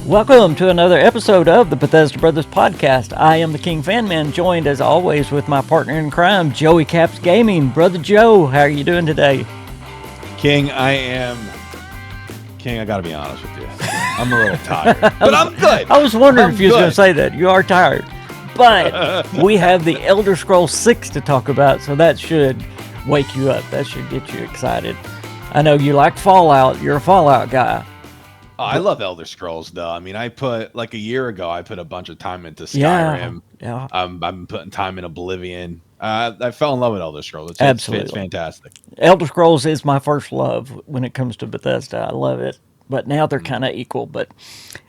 Welcome to another episode of the Bethesda Brothers podcast. I am the KingFanMan, joined as always with my partner in crime, Joey Caps Gaming. Brother Joe, how are you doing today? King, I gotta be honest with you. I'm a little tired, but I'm good. I was wondering if you was going to say that. You are tired. But we have the Elder Scrolls 6 to talk about, so that should wake you up. That should get you excited. I know you like Fallout. You're a Fallout guy. Oh, I love Elder Scrolls, though. I mean, I put, like a year ago, I put a bunch of time into Skyrim. Yeah. I'm putting time in Oblivion. I fell in love with Elder Scrolls. Absolutely. It's fantastic. Elder Scrolls is my first love when it comes to Bethesda. I love it. But now they're kind of equal. But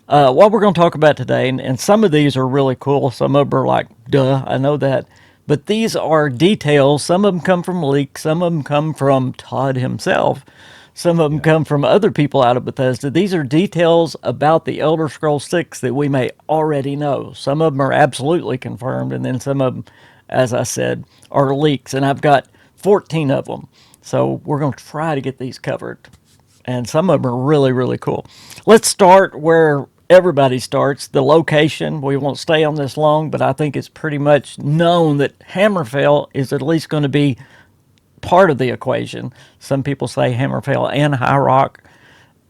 what we're going to talk about today, and some of these are really cool. Some of them are like, duh, I know that. But these are details. Some of them come from leaks. Some of them come from Todd himself. Some of them come from other people out of Bethesda. These are details about the Elder Scrolls 6 that we may already know. Some of them are absolutely confirmed, and then some of them, as I said, are leaks. And I've got 14 of them. So we're going to try to get these covered. And some of them are really, really cool. Let's start where everybody starts, the location. We won't stay on this long, but I think it's pretty much known that Hammerfell is at least going to be part of the equation. Some people say Hammerfell and High Rock.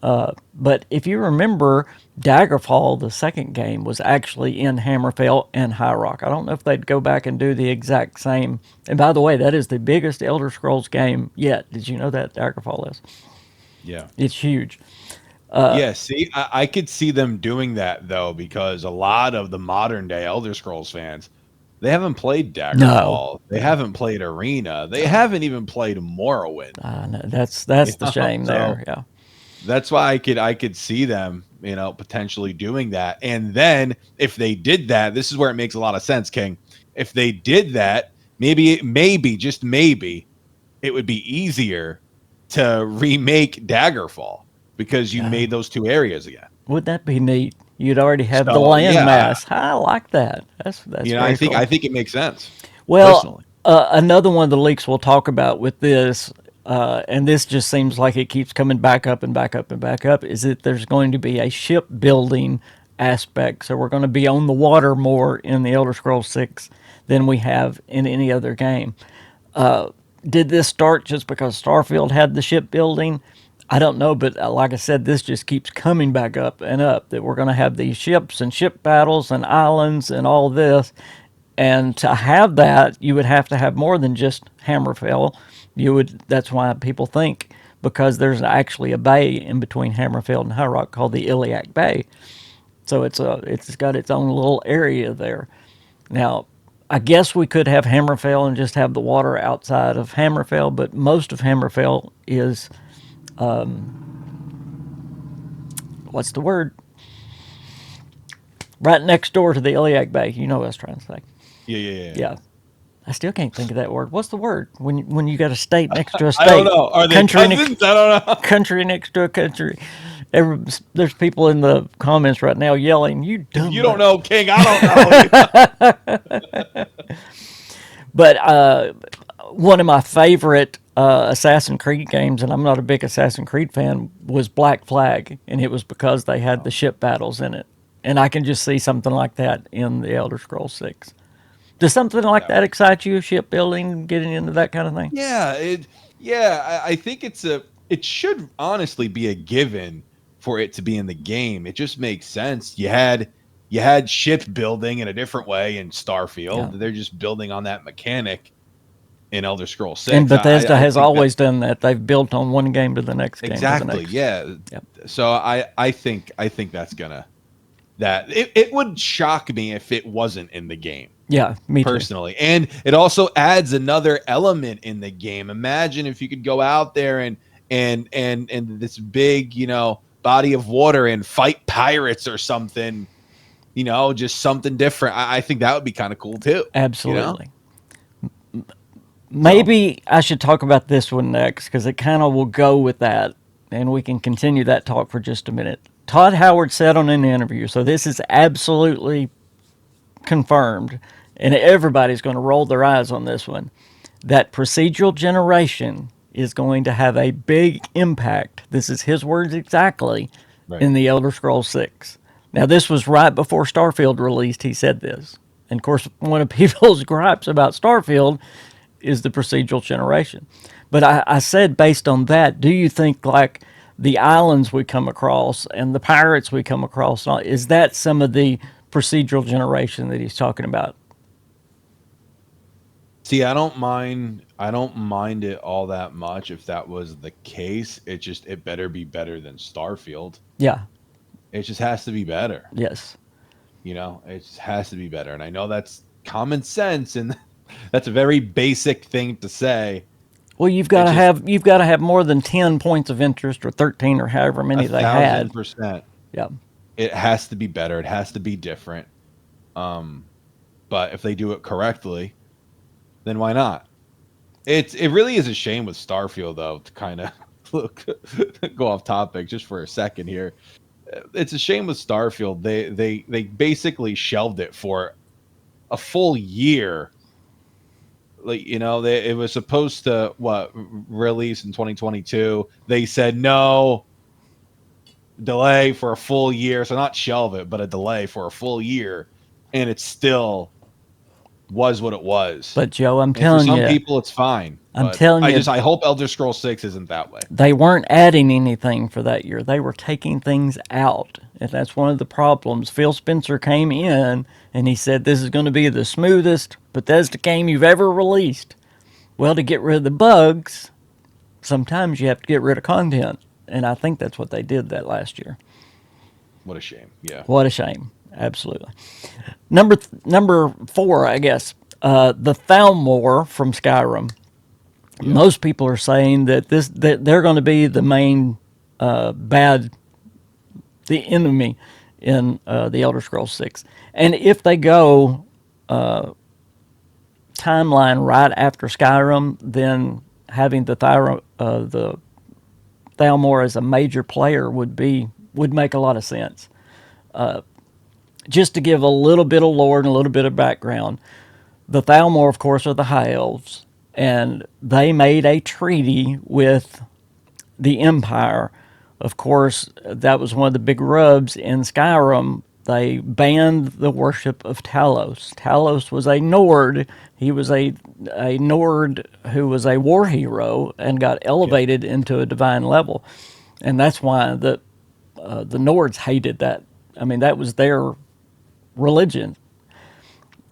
But if you remember, Daggerfall, the second game, was actually in Hammerfell and High Rock. I don't know if they'd go back and do the exact same. And by the way, that is the biggest Elder Scrolls game yet. Did you know that Daggerfall is? Yeah. It's huge. See, I could see them doing that, though, because a lot of the modern day Elder Scrolls fans, they haven't played Daggerfall. No. They haven't played Arena. They haven't even played Morrowind. No, that's the shame there. Yeah. That's why I could see them, potentially doing that. And then if they did that, this is where it makes a lot of sense, King. If they did that, maybe, just maybe, it would be easier to remake Daggerfall because you made those two areas again. Would that be neat? You'd already have the land mass. I like that. That's I think it makes sense. Well, another one of the leaks we'll talk about with this, and this just seems like it keeps coming back up and back up and back up, is that there's going to be a shipbuilding aspect. So we're going to be on the water more in the Elder Scrolls 6 than we have in any other game. Did this start just because Starfield had the shipbuilding? I don't know, but like I said, this just keeps coming back up and up, that we're going to have these ships and ship battles and islands and all this. And to have that, you would have to have more than just Hammerfell. That's why people think, because there's actually a bay in between Hammerfell and High Rock called the Iliac Bay. So it's got its own little area there. Now, I guess we could have Hammerfell and just have the water outside of Hammerfell, but most of Hammerfell is, what's the word? Right next door to the Iliac Bay. You know what I was trying to say. Yeah. I still can't think of that word. What's the word when you got a state next to a state? I don't know. Are they cousins? I don't know. Country next to a country. There's people in the comments right now yelling, "You dumb!" You don't know, King. I don't know. But one of my favorite Assassin's Creed games, and I'm not a big Assassin's Creed fan, was Black Flag, and it was because they had the ship battles in it. And I can just see something like that in the Elder Scrolls 6. Does something like that excite you? Shipbuilding, getting into that kind of thing? Yeah. I think it should honestly be a given for it to be in the game. It just makes sense. You had shipbuilding in a different way in Starfield. Yeah. They're just building on that mechanic in Elder Scrolls 6. And Bethesda has always done that. They've built on one game to the next game. Exactly. Yeah. Yep. So I think that's gonna. It would shock me if it wasn't in the game. Yeah, me personally. Too. And it also adds another element in the game. Imagine if you could go out there and this big, body of water and fight pirates or something, just something different. I think that would be kind of cool too. Absolutely. Maybe I should talk about this one next, because it kind of will go with that, and we can continue that talk for just a minute. Todd Howard said on an interview, so this is absolutely confirmed, and everybody's going to roll their eyes on this one, that procedural generation is going to have a big impact. This is his words exactly, right, in the Elder Scrolls 6. Now, this was right before Starfield released. He said this. And of course, one of people's gripes about Starfield is the procedural generation. But I said, based on that, do you think like the islands we come across and the pirates we come across, is that some of the procedural generation that he's talking about? See, I don't mind. I don't mind it all that much if that was the case. It better be better than Starfield. Yeah. It just has to be better. Yes. It just has to be better. And I know that's common sense, and that's a very basic thing to say. Well, you've got to have more than 10 points of interest or 13 or however many they had. 1,000%. Yeah. It has to be better. It has to be different. But if they do it correctly, then why not? It really is a shame with Starfield, though, to kind of go off topic just for a second here. It's a shame with Starfield. They basically shelved it for a full year. Like, it was supposed to release in 2022. They said no, delay for a full year. So not shelve it, but a delay for a full year, and it still was what it was. But Joe, I'm And telling for you, some people it's fine. I'm but telling you, I hope Elder Scrolls 6 isn't that way. they weren't adding anything for that year. They were taking things out. And that's one of the problems. Phil Spencer came in and he said, this is going to be the smoothest Bethesda game you've ever released. Well, to get rid of the bugs, sometimes you have to get rid of content. And I think that's what they did that last year. What a shame. Yeah. What a shame. Absolutely. Number 4, I guess, the Thalmor from Skyrim. Yeah. Most people are saying that they're going to be the main the enemy in the Elder Scrolls 6. And if they go timeline right after Skyrim, then having the Thalmor as a major player would make a lot of sense. Just to give a little bit of lore and a little bit of background, the Thalmor, of course, are the High Elves, and they made a treaty with the Empire. Of course, that was one of the big rubs in Skyrim. They banned the worship of Talos. Talos was a Nord. He was a Nord who was a war hero and got elevated into a divine level. And that's why the Nords hated that. I mean, that was their religion.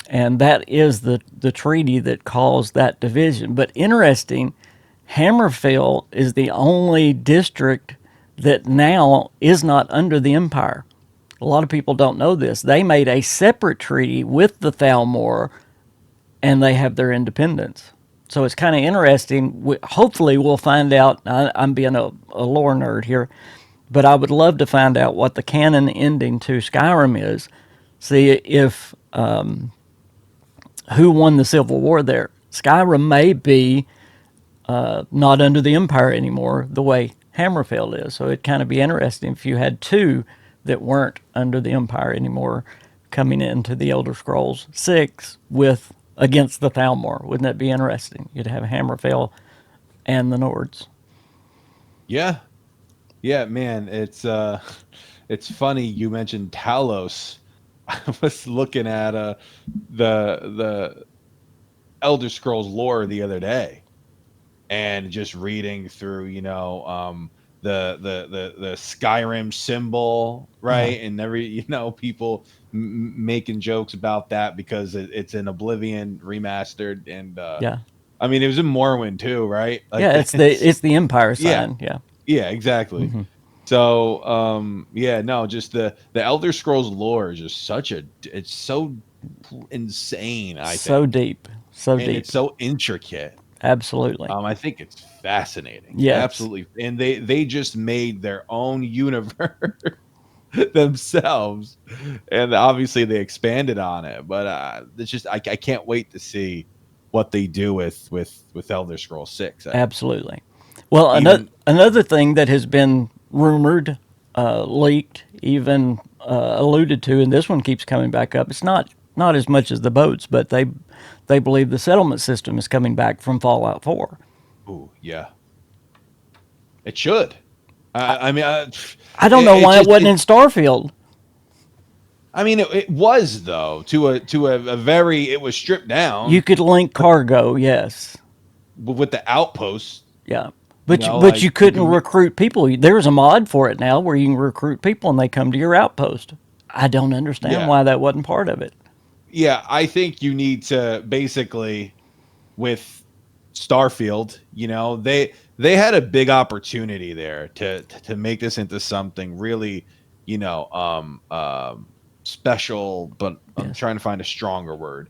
And that is the treaty that caused that division. But interesting, Hammerfell is the only district that now is not under the Empire. A lot of people don't know this. They made a separate treaty with the Thalmor, and they have their independence. So it's kind of interesting. Hopefully we'll find out. I'm being a lore nerd here, but I would love to find out what the canon ending to Skyrim is. See if who won the Civil War there. Skyrim may be not under the Empire anymore the way Hammerfell is. So it'd kind of be interesting if you had two that weren't under the Empire anymore coming into the Elder Scrolls 6 against the Thalmor. Wouldn't that be interesting? You'd have Hammerfell and the Nords. Yeah. Yeah, man, it's funny you mentioned Talos. I was looking at the Elder Scrolls lore the other day, and just reading through, the Skyrim symbol, right? And people making jokes about that because it's in Oblivion remastered, and I mean, it was in Morrowind too, right? Like, yeah, it's the Empire sign. Yeah, exactly. Mm-hmm. So, just the Elder Scrolls lore is just it's so insane. I think so deep, and it's so intricate. Absolutely. I think it's fascinating. Yeah, absolutely. And they just made their own universe themselves, and obviously they expanded on it. But it's just I can't wait to see what they do with Elder Scrolls 6. Absolutely. Well, another thing that has been rumored, leaked, even alluded to, and this one keeps coming back up. It's not as much as the boats, but they believe the settlement system is coming back from Fallout 4. Ooh, yeah. It should. I mean, I don't know why it wasn't in Starfield. I mean, it was though to a very. It was stripped You down could link cargo, yes. with the outposts. Yeah. You But know, but like you you couldn't can. recruit people. There's a mod for it now where you can recruit people and they come to your outpost. I don't understand Yeah, why that wasn't part of it. yeah. I think you need to basically with Starfield. They had a big opportunity there to make this into something really, you know, special. But I'm Yes. trying to find a stronger word.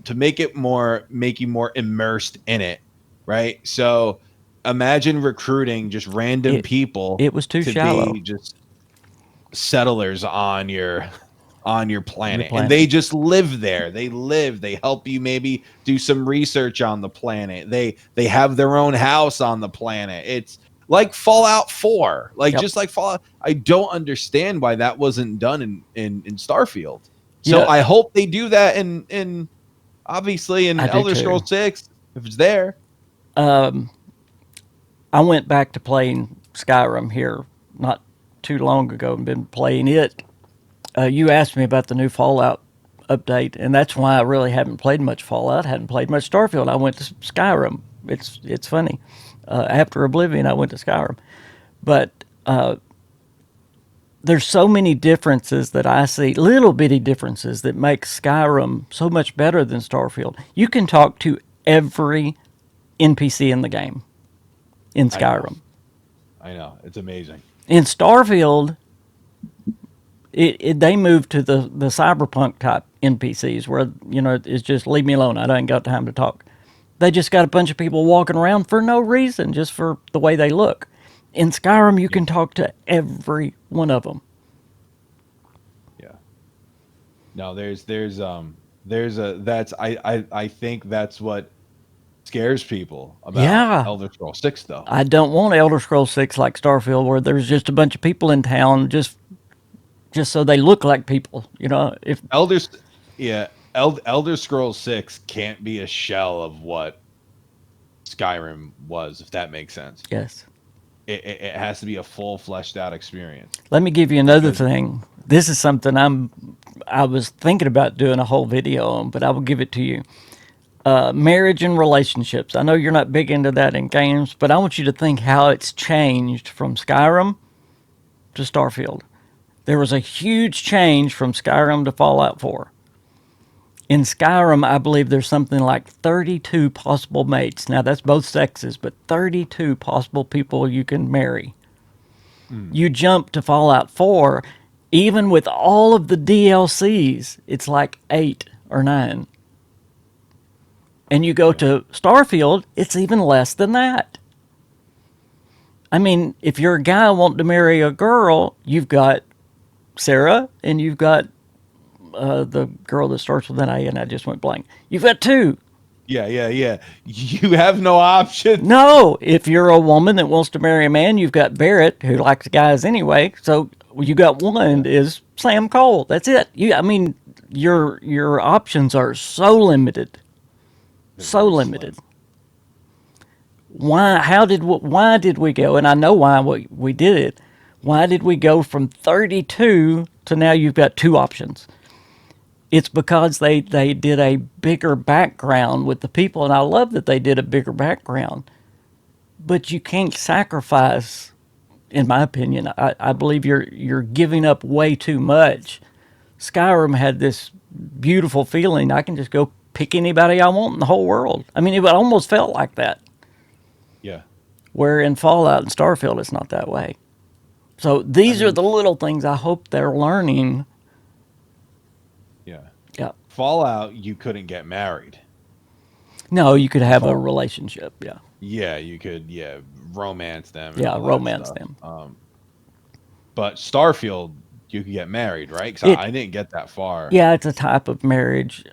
To make you more immersed in it, right? So imagine recruiting just random It people it was too to shallow. be just settlers on your Your planet, and planet. they just live there. They help you maybe do some research on the planet. They have their own house on the planet. It's like Fallout 4, like Yep. just like Fallout. I don't understand why that wasn't done in Starfield. You So know, I hope they do that in obviously in I do Elder too. Scrolls 6 if it's there. Um, I went back to playing Skyrim here not too long ago and been playing it. You asked me about the new Fallout update, and that's why I really haven't played much Fallout. Hadn't played much Starfield. I went to Skyrim. It's funny. After Oblivion, I went to Skyrim, but there's so many differences that I see, little bitty differences that make Skyrim so much better than Starfield. You can talk to every NPC in the game in I know. Skyrim. I know. It's amazing. In Starfield, they moved to the cyberpunk type NPCs where it's just leave me alone. I ain't got time to talk. They just got a bunch of people walking around for no reason, just for the way they look. In Skyrim, you Yeah. can talk to every one of them. Yeah. No, there's a that's I think that's what scares people about Yeah, Elder Scrolls 6 though. I don't want Elder Scrolls 6 like Starfield, where there's just a bunch of people in town just so they look like people. If Elder S- yeah, Elder Scrolls 6 can't be a shell of what Skyrim was, if that makes sense. yes. It has to be a full fleshed out experience Let me give you another because thing. This is something I was thinking about doing a whole video on, but I will give it to you. Marriage and relationships. I know you're not big into that in games, but I want you to think how it's changed from Skyrim to Starfield. There was a huge change from Skyrim to Fallout 4. In Skyrim, I believe there's something like 32 possible mates. Now, that's both sexes, but 32 possible people you can marry. mm, You jump to Fallout 4, even with all of the DLCs, it's like 8 or 9. And you go yeah, to Starfield, it's even less than that. I mean, if you're a guy wanting to marry a girl, you've got Sarah and you've got the girl that starts with an A, and I just went blank. You've got two. yeah. You have no options. No, if you're a woman that wants to marry a man, you've got Barrett, who likes guys anyway. So you got one Yeah, is Sam Cole. That's it. I mean, your options are so limited, they're so very limited. slim. Why did we go? And I know why we did it. Why did we go from 32 to now you've got two options? It's because they did a bigger background with the people, and I love that they did a bigger background. But you can't sacrifice, in my opinion. I believe you're giving up way too much. Skyrim had this beautiful feeling. I can just go pick anybody I want in the whole world. I mean, it almost felt like that. Yeah. Where in Fallout and Starfield, it's not that way. So I these are mean, the little things I hope they're learning. yeah. Yeah. Fallout, you couldn't get married. No, you could In have a Fall, relationship. Yeah. yeah, you could, yeah, romance them and Yeah. all that Romance stuff. them. But Starfield, you could get married, right? Because It I didn't get that far. Yeah, it's a type of marriage.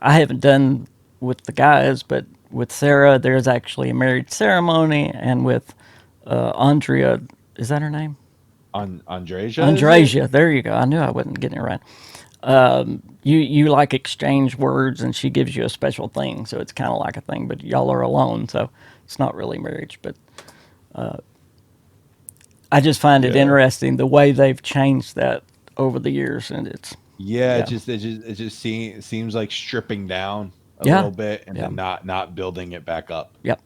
I haven't done with the guys, but with Sarah, there's actually a marriage ceremony, and with Andrea, is that her name? On Andrasia, is it? Andrasia. There you go. I knew I wasn't getting it right. You like exchange words, and she gives you a special thing, so it's kind of like a thing. But y'all are alone, so it's not really marriage. But I just find it Yeah. interesting the way they've changed that over the years, and it's Yeah, Yeah. it just seems like stripping down a Yeah. little bit and Yeah. then not building it back up. Yep.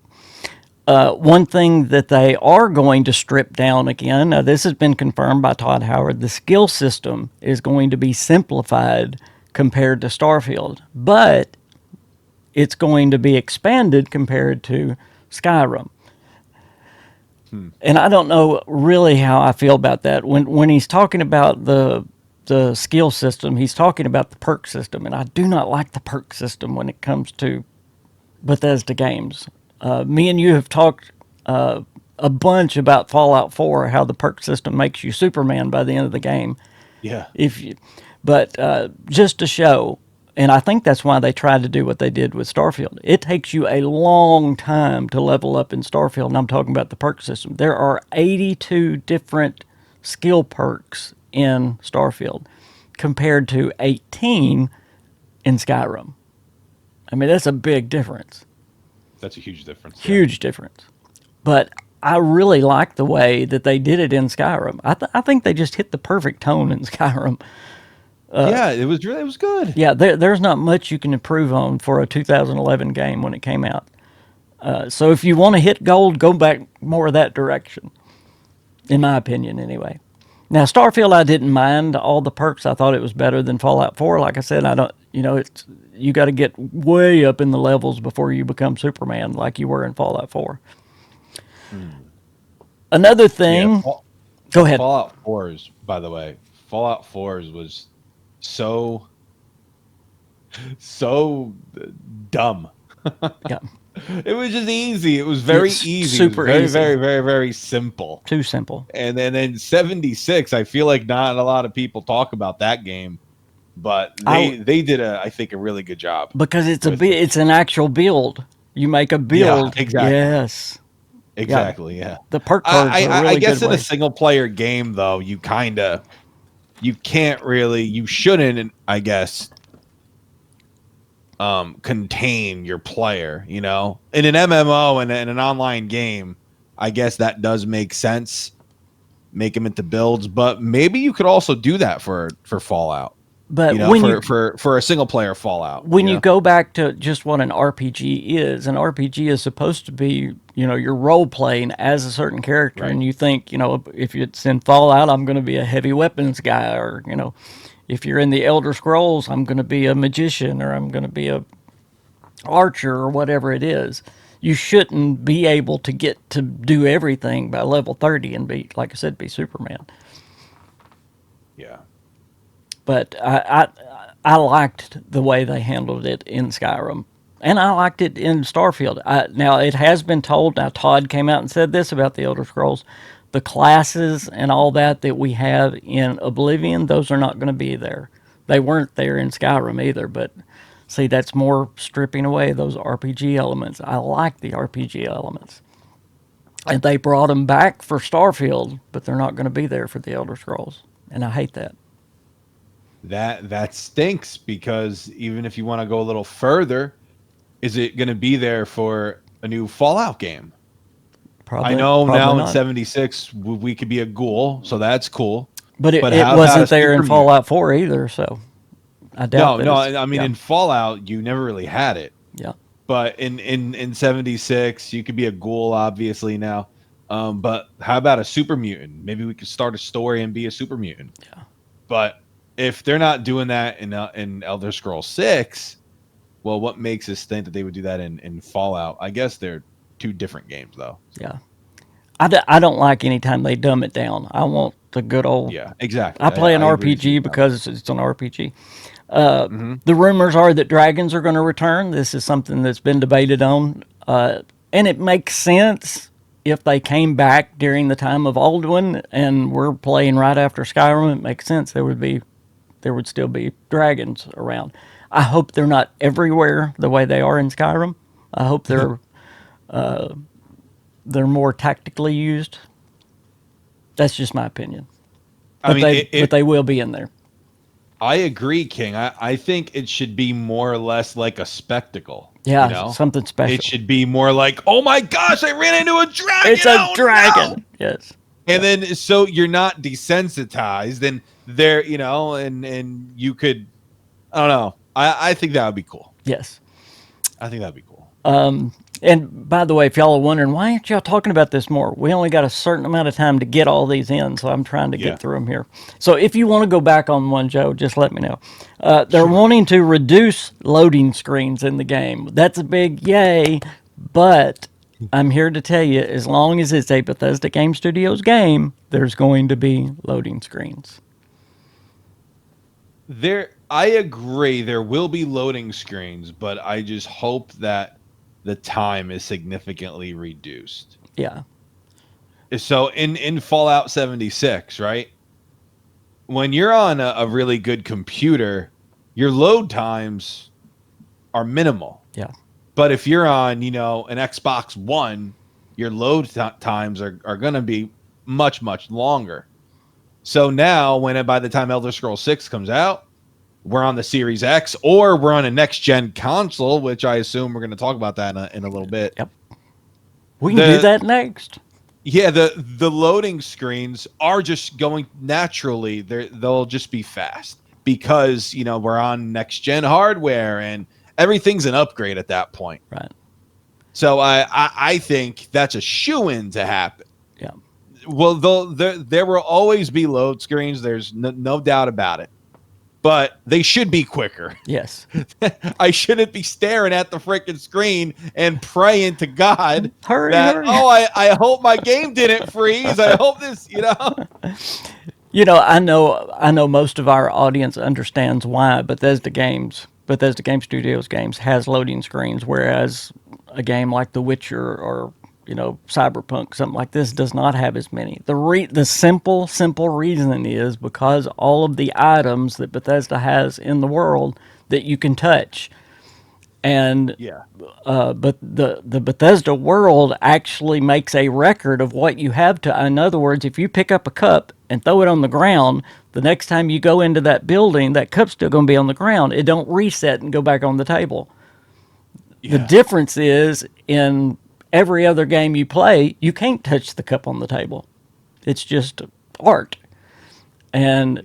One thing that they are going to strip down again, now this has been confirmed by Todd Howard, the skill system is going to be simplified compared to Starfield, but it's going to be expanded compared to Skyrim. And I don't know really how I feel about that. When he's talking about the skill system, he's talking about the perk system, and I do not like the perk system when it comes to Bethesda games. Me and you have talked a bunch about Fallout 4, how the perk system makes you Superman by the end of the game. Yeah. If you, but just to show, and I think that's why they tried to do what they did with Starfield. It takes you a long time to level up in Starfield, and I'm talking about the perk system. There are 82 different skill perks in Starfield compared to 18 in Skyrim. I mean, that's a big difference. That's a huge difference. Huge difference. But I really like the way that they did it in Skyrim. I think they just hit the perfect tone in Skyrim. Yeah, it was good. Yeah, there's not much you can improve on for a 2011 game when it came out. So if you want to hit gold, go back more of that direction, in my opinion, anyway. Now, Starfield, I didn't mind all the perks. I thought it was better than Fallout 4. Like I said, I don't, you got to get way up in the levels before you become Superman, like you were in Fallout 4. Another thing, go ahead. Fallout 4's, by the way, Fallout 4's was so dumb. Yeah. It was just easy. It was very It's easy. super It was easy. very, very, very simple. Too simple. And then in 76, I feel like not a lot of people talk about that game, but they did I think a really good job. Because it's an actual build. You make a build. Yeah, exactly. Yes. Exactly, yeah. The perk cards are really I guess good in a way. single player game though, you shouldn't, I guess, contain your player, in an MMO and in an online game. I guess that does make sense, make them into builds, but maybe you could also do that for Fallout, But for a single player Fallout. When you go back to just what an RPG is, an RPG is supposed to be, you're role playing as a certain character, Right. and you think, if it's in Fallout, I'm going to be a heavy weapons guy, or if you're in the Elder Scrolls, I'm going to be a magician, or I'm going to be a archer, or whatever it is. You shouldn't be able to get to do everything by level 30 and be, like I said, be Superman. Yeah. But I liked the way they handled it in Skyrim, and I liked it in Starfield. Now it has been told. Now Todd came out and said this about the Elder Scrolls: the classes and all that we have in Oblivion, those are not going to be there. They weren't there in Skyrim either. But see, that's more stripping away those RPG elements. I like the RPG elements, and they brought them back for Starfield, but they're not going to be there for the Elder Scrolls, and I hate that. That stinks, because even if you want to go a little further, is it going to be there for a new Fallout game? Probably, I know now not. in 76 we could be a ghoul, so that's cool. But it how about wasn't a there in super Fallout 4 either, so I doubt No, that. I mean, in Fallout you never really had it. Yeah. But in 76 you could be a ghoul, obviously now. But how about a super mutant? Maybe we could start a story and be a super mutant. Yeah. But if they're not doing that in Elder Scrolls 6, well, what makes us think that they would do that in Fallout? I guess they're two different games, though. Yeah. I don't like anytime they dumb it down. I want the good old. Yeah, exactly. I play an I agree with you RPG on that. because it's an RPG. The rumors are that dragons are going to return. This is something that's been debated on. And it makes sense if they came back during the time of Alduin and we're playing right after Skyrim. It makes sense. There would still be dragons around. I hope they're not everywhere the way they are in Skyrim. I hope they're more tactically used. That's just my opinion. But they will be in there. I agree, King. I think it should be more or less like a spectacle. Yeah, something special. It should be more like, oh my gosh, I ran into a dragon. It's a dragon. No! Yes. And then so you're not desensitized, and there, and you could, I don't know. I think that would be cool. Yes. I think that'd be cool. And by the way, if y'all are wondering, why aren't y'all talking about this more? We only got a certain amount of time to get all these in, so I'm trying to get through them here. So if you want to go back on one, Joe, just let me know. They're wanting to reduce loading screens in the game. That's a big yay, but I'm here to tell you, as long as it's a Bethesda Game Studios game, there's going to be loading screens. I agree. There will be loading screens, but I just hope that the time is significantly reduced. Yeah. So in Fallout 76, right? When you're on a really good computer, your load times are minimal. Yeah. But if you're on, an Xbox One, your load times are going to be much, much longer. So now, by the time Elder Scrolls 6 comes out, we're on the Series X, or we're on a next-gen console, which I assume we're going to talk about that in a little bit. Yep. We can do that next. Yeah, the loading screens are just going naturally. They'll just be fast because, we're on next-gen hardware, and everything's an upgrade at that point. Right. So I think that's a shoo-in to happen. Yeah. Well, there will always be load screens. There's no doubt about it. But they should be quicker. Yes. I shouldn't be staring at the freaking screen and praying to God hurry. I hope my game didn't freeze. I hope this, I know most of our audience understands why Bethesda Game Studios games has loading screens, whereas a game like The Witcher or Cyberpunk, something like this, does not have as many. The simple reason is because all of the items that Bethesda has in the world that you can touch, and but the Bethesda world actually makes a record of what you have to. In other words, if you pick up a cup and throw it on the ground, the next time you go into that building, that cup's still going to be on the ground. It don't reset and go back on the table. Yeah. The difference is in every other game you play, you can't touch the cup on the table. It's just art. And,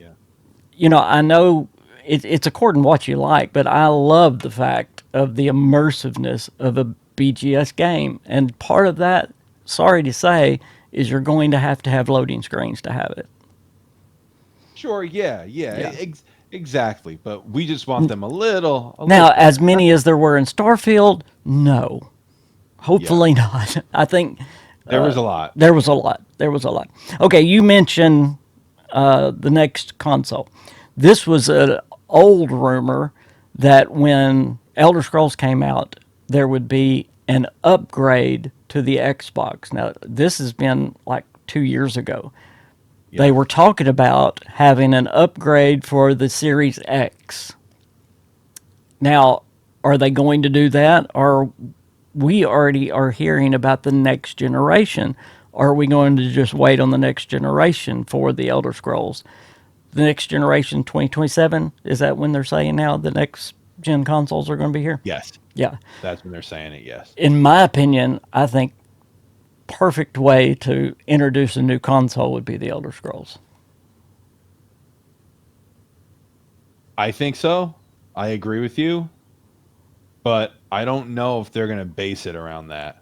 I know it's according to what you like, but I love the fact of the immersiveness of a BGS game. And part of that, sorry to say, is you're going to have loading screens to have it. Sure, yeah. Exactly. But we just want them a little. Now, as many as there were in Starfield, no. Hopefully not. I think there was a lot. There was a lot. Okay, you mentioned the next console. This was an old rumor that when Elder Scrolls came out, there would be an upgrade to the Xbox. Now, this has been like 2 years ago. Yeah. They were talking about having an upgrade for the Series X. Now, are they going to do that, or we already are hearing about the next generation? Are we going to just wait on the next generation for the Elder Scrolls? The next generation, 2027? Is that when they're saying now the next gen consoles are going to be here? Yes. Yeah. That's when they're saying it, yes. In my opinion, I think perfect way to introduce a new console would be the Elder Scrolls. I think so. I agree with you. But I don't know if they're going to base it around that.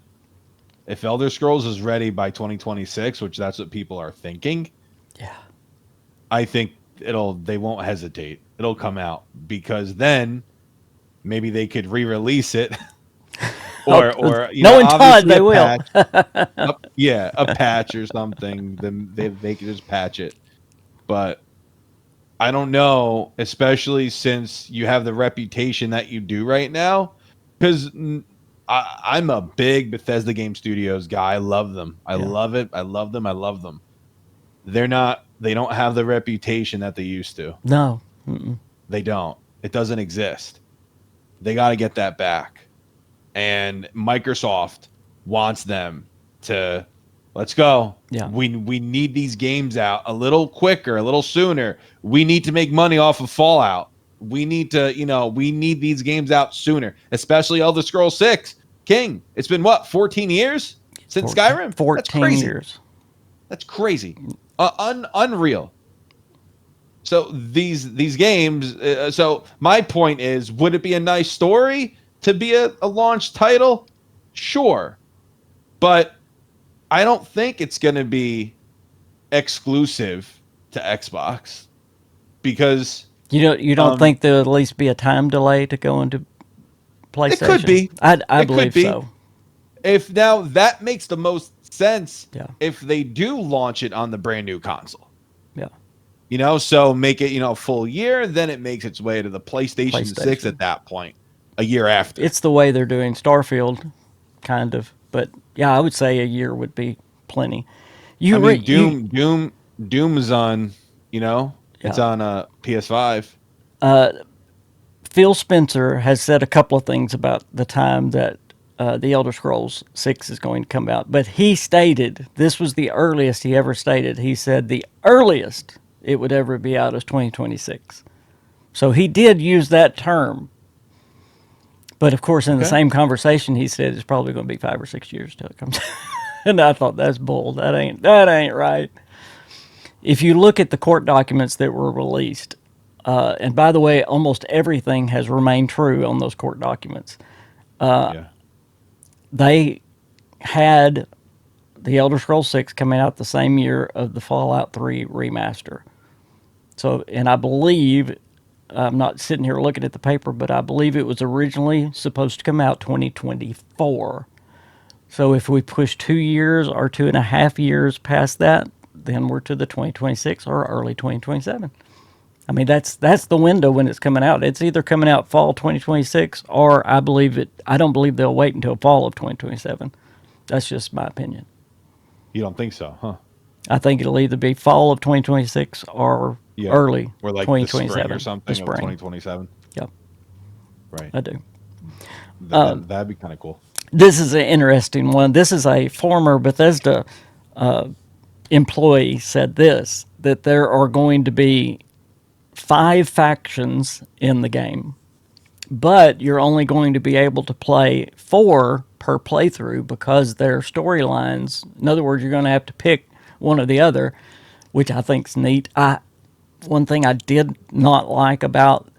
If Elder Scrolls is ready by 2026, which that's what people are thinking, I think they won't hesitate. It'll come out, because then maybe they could re-release it, or knowing Todd, they will. A patch or something. Then they could just patch it. But I don't know, especially since you have the reputation that you do right now, because I'm a big Bethesda Game Studios guy. I love them. I love it. I love them. I love them. They don't have the reputation that they used to. No. They don't. It doesn't exist. They got to get that back. And Microsoft wants them to, let's go. Yeah. We need these games out a little quicker, a little sooner. We need to make money off of Fallout. We need these games out sooner, especially Elder Scrolls 6. King, it's been 14 years since Skyrim? 14 years. That's crazy. Unreal. So these games. So my point is, would it be a nice story to be a launch title? Sure, but I don't think it's going to be exclusive to Xbox because You don't think there'll at least be a time delay to go into PlayStation? it could be. I It believe could be. so. If now that makes the most sense Yeah. if they do launch it on the brand new console. Yeah. So make it, a full year, then it makes its way to the PlayStation 6 at that point, a year after. It's the way they're doing Starfield, kind of. But yeah, I would say a year would be plenty. Doom is on, it's on PS5. Phil Spencer has said a couple of things about the time that the Elder Scrolls 6 is going to come out. But he stated, this was the earliest he ever stated. He said the earliest it would ever be out is 2026. So he did use that term. But of course, in the same conversation, he said it's probably going to be 5 or 6 years till it comes out. And I thought, that's bull. That ain't right. If you look at the court documents that were released, and by the way, almost everything has remained true on those court documents. They had the Elder Scrolls 6 coming out the same year of the Fallout 3 remaster. So, and I believe, I'm not sitting here looking at the paper, but I believe it was originally supposed to come out 2024. So if we push 2 years or 2.5 years past that, then we're to the 2026 or early 2027. I mean, that's the window when it's coming out. It's either coming out fall 2026 or I don't believe they'll wait until fall of 2027. That's just my opinion. You don't think so, huh? I think it'll either be fall of 2026 or early or like 2027 the spring or something of 2027. Yep. Right. I do. That'd be kind of cool. This is an interesting one. This is a former Bethesda employee said this, that there are going to be 5 factions in the game, but you're only going to be able to play 4 per playthrough because their storylines. In other words, you're going to have to pick one or the other, which I think's neat. One thing I did not like about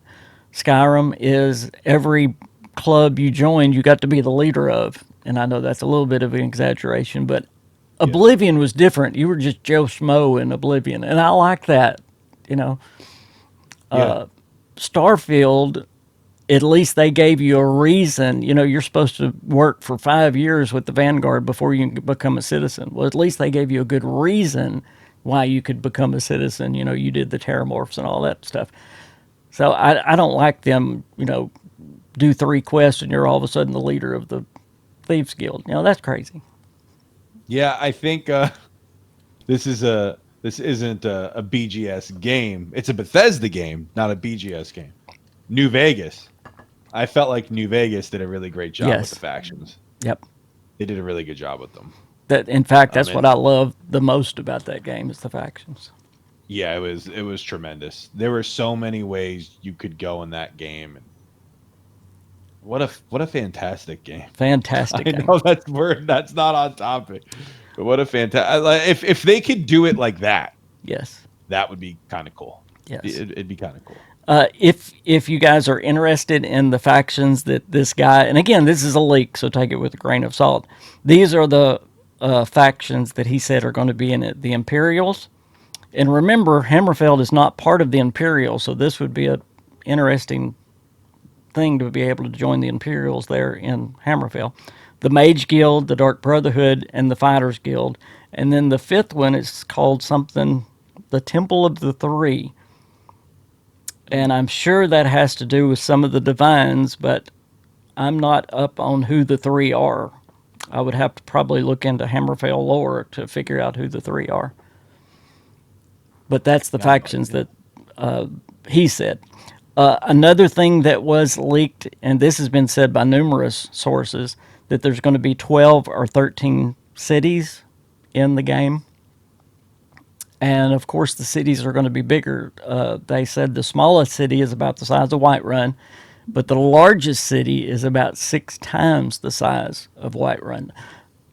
Skyrim is every club you joined, you got to be the leader of. And I know that's a little bit of an exaggeration, but Oblivion was different. You were just Joe Schmo in Oblivion, and I like that. Starfield, at least they gave you a reason. You're supposed to work for 5 years with the Vanguard before you can become a citizen. Well, at least they gave you a good reason why you could become a citizen. You did the terramorphs and all that stuff. So I don't like them, do 3 quests and you're all of a sudden the leader of the Thieves Guild. That's crazy. Yeah, I think this isn't a BGS game. It's a Bethesda game, not a BGS game. New Vegas. I felt like New Vegas did a really great job with the factions. Yep. They did a really good job with them. In fact, that's what I love the most about that game is the factions. Yeah, it was tremendous. There were so many ways you could go in that game. What a fantastic game! Fantastic. I know that's not on topic, but what a fantastic! If they could do it like that, yes, that would be kind of cool. Yes, it'd be kind of cool. If you guys are interested in the factions that this guy, and again, this is a leak, so take it with a grain of salt. These are the factions that he said are going to be in it. The Imperials. And remember, Hammerfell is not part of the Imperials, so this would be an interesting thing to be able to join the Imperials there in Hammerfell. The Mage Guild, the Dark Brotherhood, and the Fighters Guild. And then the 5th one is called something, the Temple of the Three. And I'm sure that has to do with some of the divines, but I'm not up on who the 3 are. I would have to probably look into Hammerfell lore to figure out who the 3 are. But that's the factions that he said. Another thing that was leaked, and this has been said by numerous sources, that there's going to be 12 or 13 cities in the game. And, of course, the cities are going to be bigger. They said the smallest city is about the size of Whiterun, but the largest city is about 6 times the size of Whiterun.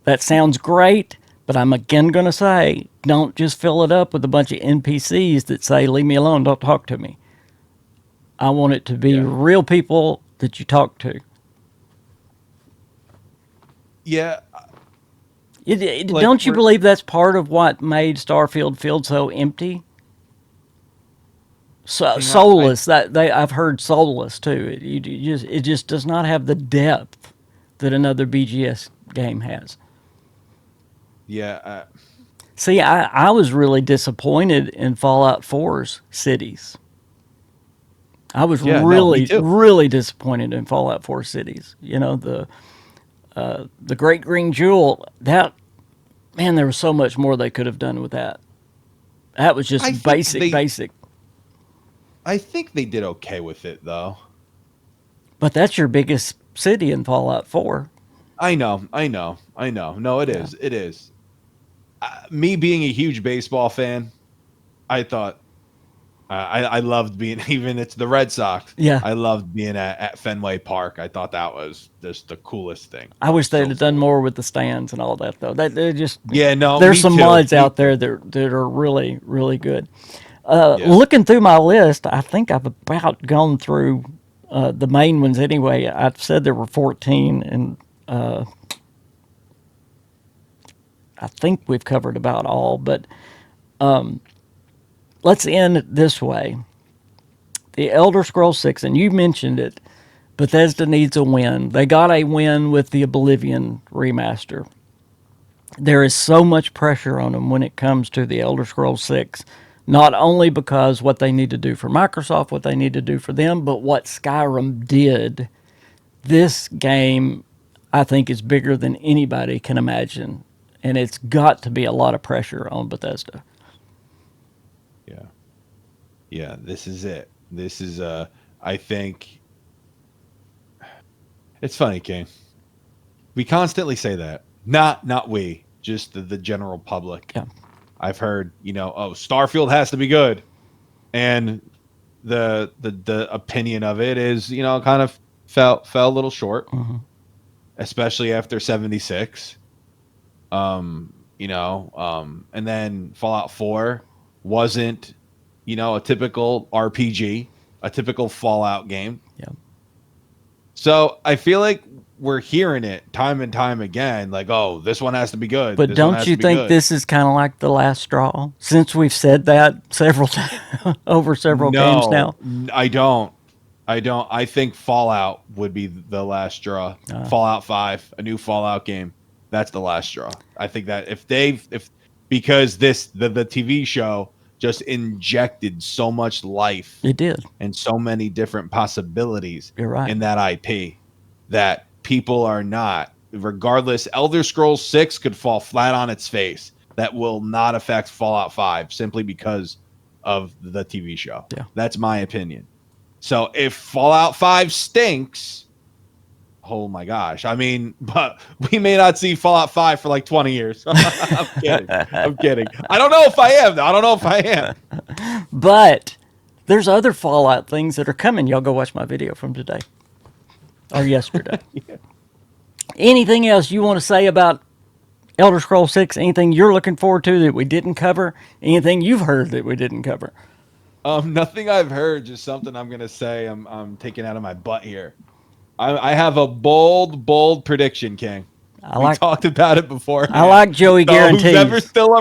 That sounds great, But I'm again going to say, don't just fill it up with a bunch of NPCs that say, leave me alone, don't talk to me. I want it to be Yeah. real people that you talk to. Yeah, like Don't you believe that's part of what made Starfield feel so empty? So King, I soulless. I've heard soulless too. It just does not have the depth that another BGS game has. yeah, See, I was really disappointed in Fallout 4's cities. I was yeah. No, me really, too. really disappointed in Fallout 4 cities. You know, the Great Green Jewel, that, man, there was so much more they could have done with that. That was I just think basic, they, basic. I think they did okay with it though. But that's your biggest city in Fallout 4. I know. No, it Yeah. is. It is. Me being a huge baseball fan, I thought I loved being even it's the Red Sox. Yeah. I loved being at Fenway Park. I thought that was just the coolest thing. I That wish was they'd so have done cool. more with the stands and all that, though. They just Yeah, no, there's me some too. mods Me out there too. that are really really good. Yeah. Looking through my list, I think I've about gone through the main ones anyway. I've said there were 14, and I think we've covered about all. But let's end it this way: the Elder Scrolls 6, and you mentioned it. Bethesda needs a win. They got a win with the Oblivion remaster. There is so much pressure on them when it comes to the Elder Scrolls 6, not only because what they need to do for Microsoft, what they need to do for them, but what Skyrim did. This game, I think, is bigger than anybody can imagine, and it's got to be a lot of pressure on Bethesda. Yeah. Yeah, this is it. This is I think it's funny, King. We constantly say that. Not we, just the general public. Yeah, I've heard, oh, Starfield has to be good. And the opinion of it is, kind of fell a little short, especially after 76. And then Fallout 4 wasn't, a typical RPG, a typical Fallout game. yeah. So I feel like we're hearing it time and time again, like, oh, this one has to be good. But This one don't has you to be think good. this is kind of like the last straw? Since we've said that several times over several games No, now. I don't. I don't. I think Fallout would be the last straw. Fallout 5, a new Fallout game. That's the last straw. I think that because the TV show just injected so much life It did. and so many different possibilities You're right. in that IP that people are not, regardless, Elder Scrolls 6 could fall flat on its face. That will not affect Fallout 5 simply because of the TV show. Yeah. That's my opinion. So if Fallout 5 stinks, oh my gosh. I mean, but we may not see Fallout 5 for like 20 years. I'm kidding. I'm kidding. I don't know if I am, though. I don't know if I am. But there's other Fallout things that are coming. Y'all go watch my video from today or yesterday. Yeah. Anything else you want to say about Elder Scrolls 6? Anything you're looking forward to that we didn't cover? Anything you've heard that we didn't cover? Nothing I've heard, just something I'm going to say I'm taking out of my butt here. I have a bold prediction, King. We talked about it before. I like Joey guarantees. Who's ever still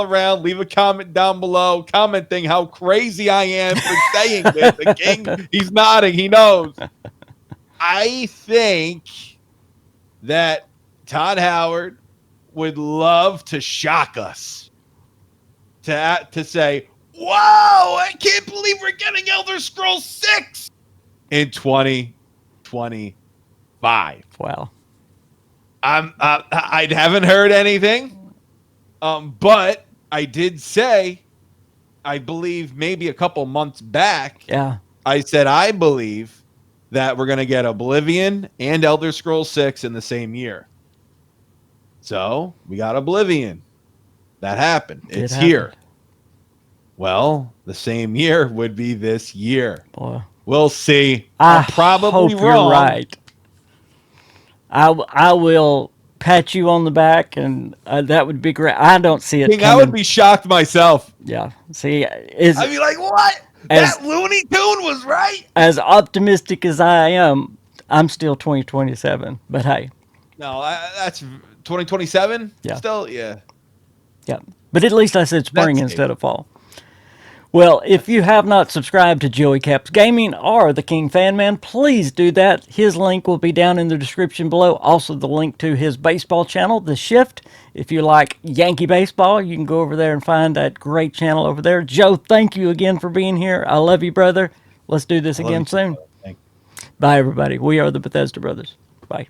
around, leave a comment down below, commenting how crazy I am for saying this. The King, he's nodding. He knows. I think that Todd Howard would love to shock us. To say, wow, I can't believe we're getting Elder Scrolls 6 in 2025. Wow. I haven't heard anything, but I did say, I believe maybe a couple months back, Yeah. I said I believe that we're going to get Oblivion and Elder Scrolls 6 in the same year. So we got Oblivion. That happened. It's here. Well, the same year would be this year. Boy. We'll see. I'm probably hope wrong. You're right. I will pat you on the back, and that would be great. I don't see it King, coming. I would be shocked myself. Yeah. See, is I'd be like, what? As- That Looney Tune was right. as optimistic as I am, I'm still 2027. But hey, No, that's 2027. Yeah. Still, yeah. yeah. But at least I said spring That's instead of fall. Well, if you have not subscribed to Joey Caps Gaming or the KingFanMan, please do that. His link will be down in the description below. Also, the link to his baseball channel, The Shift. If you like Yankee baseball, you can go over there and find that great channel over there. Joe, thank you again for being here. I love you, brother. Let's do this again soon. Thank you. Bye, everybody. We are the Bethesda Brothers. Bye.